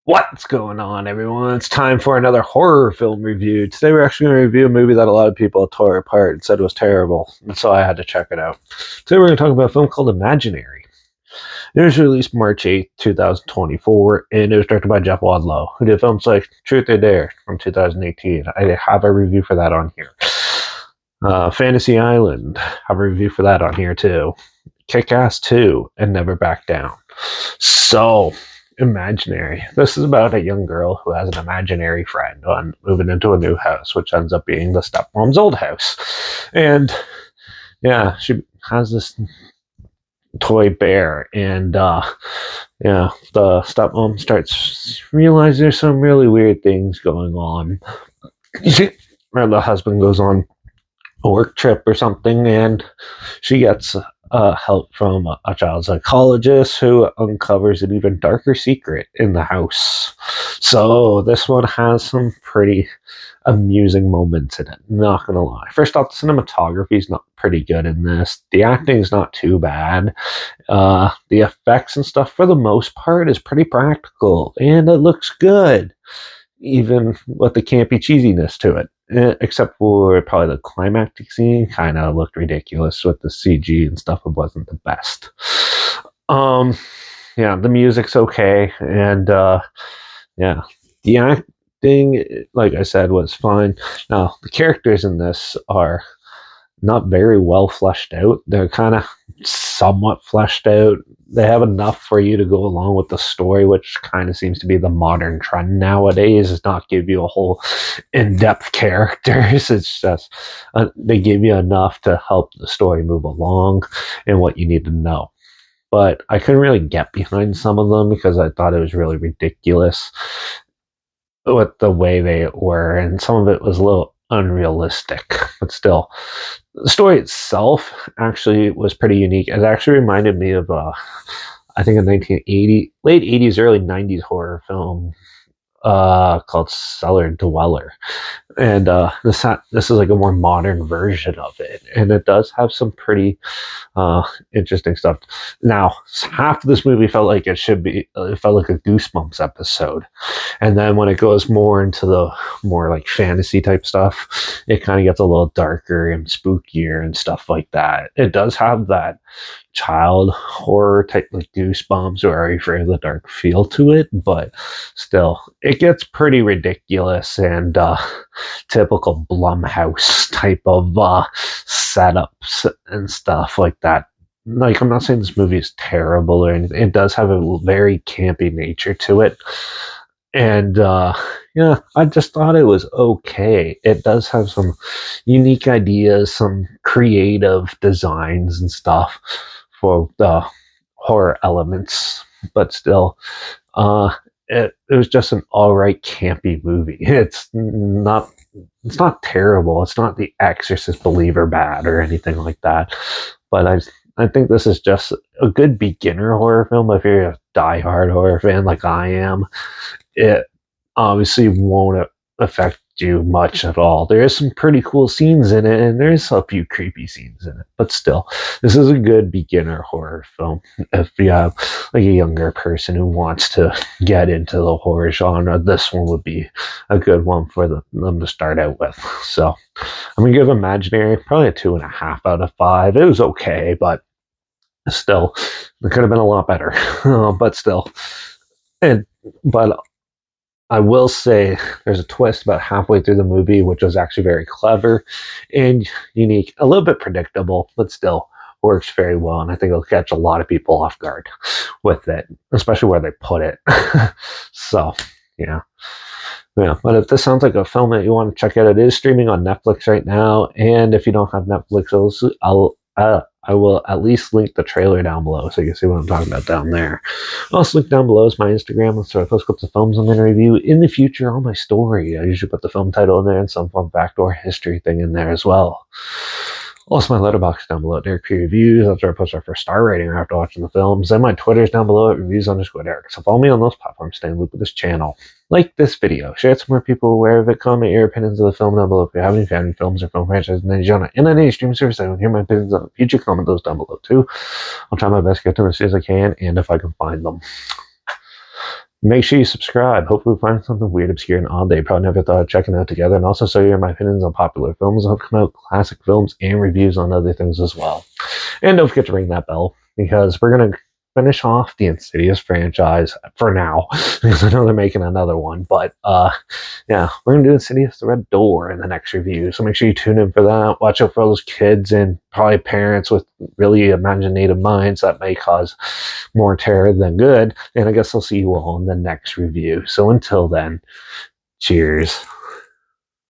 What's going on, everyone? It's time for another horror film review. Today, we're actually going to review a movie that a lot of people tore apart and said was terrible, and so I had to check it out. Today, we're going to talk about a film called Imaginary. It was released March 8th, 2024, and it was directed by Jeff Wadlow, who did films like Truth or Dare from 2018. I have a review for that on here. Fantasy Island, I have a review for that on here too. Kick-Ass 2, and Never Back Down. So, Imaginary. This is about a young girl who has an imaginary friend on moving into a new house, which ends up being the stepmom's old house. And yeah, she has this toy bear, and the stepmom starts realize there's some really weird things going on. Or the husband goes on a work trip or something, and she gets help from a child psychologist who uncovers an even darker secret in the house. So this one has some pretty amusing moments in it, not gonna lie. First off, the cinematography is not pretty good in this. The acting is not too bad. The effects and stuff, for the most part, is pretty practical, and it looks good, even with the campy cheesiness to it. Except for probably the climactic scene, kind of looked ridiculous with the CG and stuff. It wasn't the best. Um, yeah, the music's okay, and yeah, the acting, like I said, was fine. Now, the characters in this are not very well fleshed out. They're kind of somewhat fleshed out. They have enough for you to go along with the story, which kind of seems to be the modern trend nowadays, is not give you a whole in-depth characters. It's just they give you enough to help the story move along and what you need to know. But I couldn't really get behind some of them because I thought it was really ridiculous with the way they were, and some of it was a little unrealistic. But still, the story itself actually was pretty unique. It actually reminded me of I think a 1980, late 80s, early 90s horror film called Cellar Dweller, and this is like a more modern version of it, and it does have some pretty interesting stuff. Now, half of this movie felt like it felt like a Goosebumps episode, and then when it goes more into the more like fantasy type stuff, it kind of gets a little darker and spookier and stuff like that. It does have that child horror type, like Goosebumps or Are You Afraid of the Dark feel to it, but still, it gets pretty ridiculous and typical Blumhouse type of setups and stuff like that. Like, I'm not saying this movie is terrible or anything. It does have a very campy nature to it, and yeah, I just thought it was okay. It does have some unique ideas, some creative designs and stuff for the horror elements, but still, uh, it was just an all right campy movie. It's not terrible. It's not The Exorcist Believer bad or anything like that, but I think this is just a good beginner horror film. If you're a diehard horror fan like I am, it obviously won't affect you much at all. There is some pretty cool scenes in it, and there's a few creepy scenes in it, but still, this is a good beginner horror film. If you have like a younger person who wants to get into the horror genre, this one would be a good one for them to start out with. So I'm gonna give Imaginary probably a 2.5 out of 5. It was okay, but still, it could have been a lot better. But still, and but I will say there's a twist about halfway through the movie, which was actually very clever and unique. A little bit predictable, but still works very well. And I think it'll catch a lot of people off guard with it, especially where they put it. So, yeah. Yeah, but if this sounds like a film that you want to check out, it is streaming on Netflix right now. And if you don't have Netflix, I will at least link the trailer down below so you can see what I'm talking about down there. I'll also link down below is my Instagram, so I post clips of films I'm going to review in the future on my story. I usually put the film title in there and some fun fact or history thing in there as well. Also, my Letterbox down below at Derek P Reviews. That's where I post our first star rating after watching the films. And my Twitter's down below at reviews_Derek. So follow me on those platforms. Stay in loop with this channel. Like this video. Share it so more people aware of it. Comment your opinions of the film down below. If you have any family films or film franchises in any genre in any streaming service, I want to hear my opinions on the future. Comment those down below too. I'll try my best to get to them as soon as I can and if I can find them. Make sure you subscribe. Hopefully, we find something weird, obscure, and odd that you probably never thought of checking out together. And also, so hear my opinions on popular films, I'll come out classic films, and reviews on other things as well. And don't forget to ring that bell because we're going to finish off the Insidious franchise for now because I know they're making another one. But yeah, we're going to do Insidious the Red Door in the next review. So make sure you tune in for that. Watch out for all those kids and probably parents with really imaginative minds that may cause more terror than good. And I guess I'll see you all in the next review. So until then, cheers.